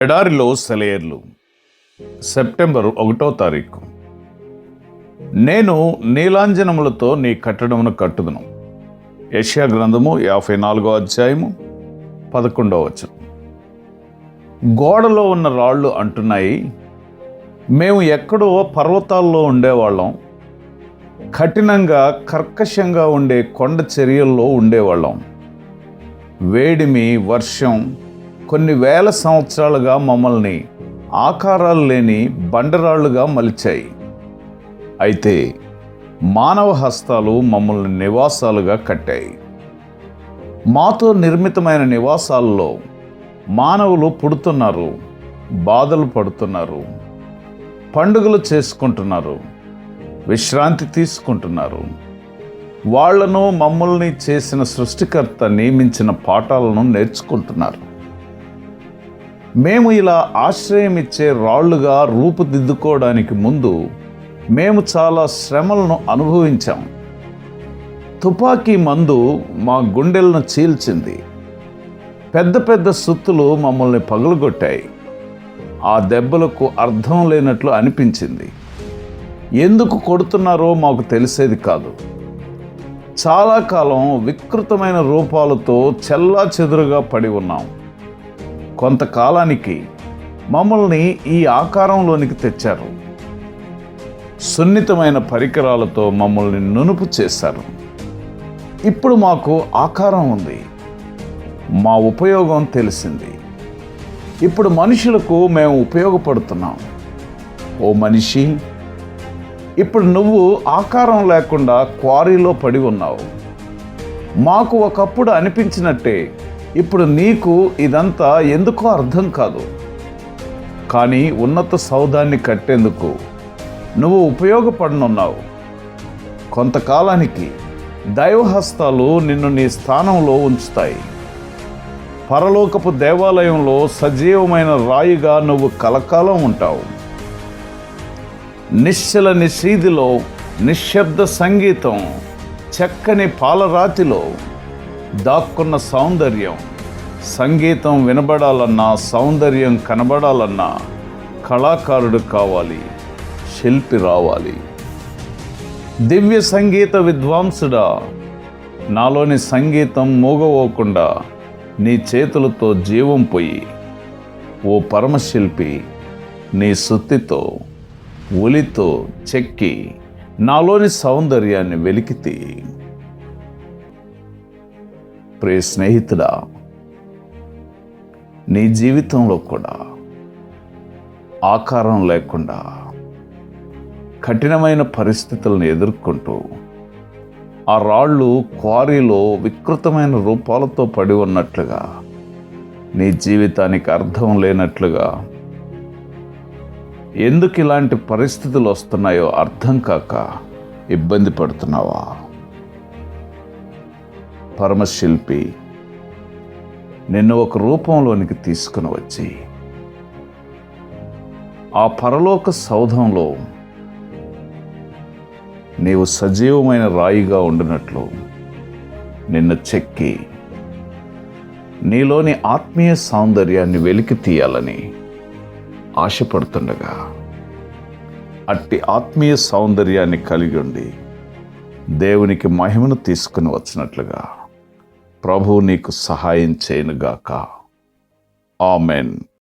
ఎడారిలో సెలయేర్లు. సెప్టెంబర్ 1వ తారీఖు. నేను నీలాంజనములతో నీ కట్టడమును కట్టుదును. యెషయా గ్రంథము 54వ అధ్యాయము 11వ వచనం. గోడలో ఉన్న రాళ్ళు అంటున్నాయి, మేము ఎక్కడో పర్వతాల్లో ఉండేవాళ్ళం, కఠినంగా కర్కశంగా ఉండే కొండ చర్యల్లో ఉండేవాళ్ళం. వేడిమి, వర్షం కొన్ని వేల సంవత్సరాలుగా మమ్మల్ని ఆకారాలు లేని బండరాళ్లుగా మలిచాయి. అయితే మానవ హస్తాలు మమ్మల్ని నివాసాలుగా కట్టాయి. మాతో నిర్మితమైన నివాసాల్లో మానవులు పుడుతున్నారు, బాధలు పడుతున్నారు, పండుగలు చేసుకుంటున్నారు, విశ్రాంతి తీసుకుంటున్నారు. వాళ్లను మమ్మల్ని చేసిన సృష్టికర్త నియమించిన పాఠాలను నేర్చుకుంటున్నారు. మేము ఇలా ఆశ్రయం ఇచ్చే రాళ్లుగా రూపుదిద్దుకోవడానికి ముందు మేము చాలా శ్రమలను అనుభవించాం. తుపాకీ మందు మా గుండెలను చీల్చింది. పెద్ద పెద్ద సుత్తులు మమ్మల్ని పగులగొట్టాయి. ఆ దెబ్బలకు అర్థం లేనట్లు అనిపించింది. ఎందుకు కొడుతున్నారో మాకు తెలిసేది కాదు. చాలా కాలం వికృతమైన రూపాలతో చెల్లాచెదురుగా పడి ఉన్నాం. కొంతకాలానికి మమ్మల్ని ఈ ఆకారంలోనికి తెచ్చారు. సున్నితమైన పరికరాలతో మమ్మల్ని నునుపు చేశారు. ఇప్పుడు మాకు ఆకారం ఉంది, మా ఉపయోగం తెలిసింది. ఇప్పుడు మనుషులకు మేము ఉపయోగపడుతున్నాం. ఓ మనిషి, ఇప్పుడు నువ్వు ఆకారం లేకుండా క్వారీలో పడి ఉన్నావు. మాకు ఒకప్పుడు అనిపించినట్టే ఇప్పుడు నీకు ఇదంతా ఎందుకో అర్థం కాదు. కానీ ఉన్నత సౌధాన్ని కట్టేందుకు నువ్వు ఉపయోగపడనున్నావు. కొంతకాలానికి దైవహస్తాలు నిన్ను నీ స్థానంలో ఉంచుతాయి. పరలోకపు దేవాలయంలో సజీవమైన రాయిగా నువ్వు కలకాలం ఉంటావు. నిశ్చల నిశీదిలో నిశ్శబ్ద సంగీతం, చక్కని పాలరాతిలో దాక్కున్న సౌందర్యం. సంగీతం వినబడాలన్నా, సౌందర్యం కనబడాలన్నా కళాకారుడు కావాలి, శిల్పి రావాలి. దివ్య సంగీత విద్వాంసుడా, నాలోని సంగీతం మూగవోకుండా నీ చేతులతో జీవం పోయి, ఓ పరమశిల్పి నీ సుత్తితో ఉలితో చెక్కి నాలోని సౌందర్యాన్ని వెలికితి. ప్రియ స్నేహితుడా, నీ జీవితంలో కూడా ఆకారం లేకుండా కఠినమైన పరిస్థితులను ఎదుర్కొంటూ ఆ రాళ్ళు క్వారీలో వికృతమైన రూపాలతో పడి ఉన్నట్లుగా, నీ జీవితానికి అర్థం లేనట్లుగా, ఎందుకు ఇలాంటి పరిస్థితులు వస్తున్నాయో అర్థం కాక ఇబ్బంది పడుతున్నావా? పరమశిల్పి నిన్ను ఒక రూపంలోనికి తీసుకుని వచ్చి ఆ పరలోక సౌధంలో నీవు సజీవమైన రాయిగా ఉండినట్లు నిన్ను చెక్కి నీలోని ఆత్మీయ సౌందర్యాన్ని వెలికి తీయాలని ఆశపడుతుండగా, అట్టి ఆత్మీయ సౌందర్యాన్ని కలిగి ఉండి దేవునికి మహిమను తీసుకుని వచ్చినట్లుగా ప్రభువు నీకు సహాయం చేయనుగాక. ఆమెన్.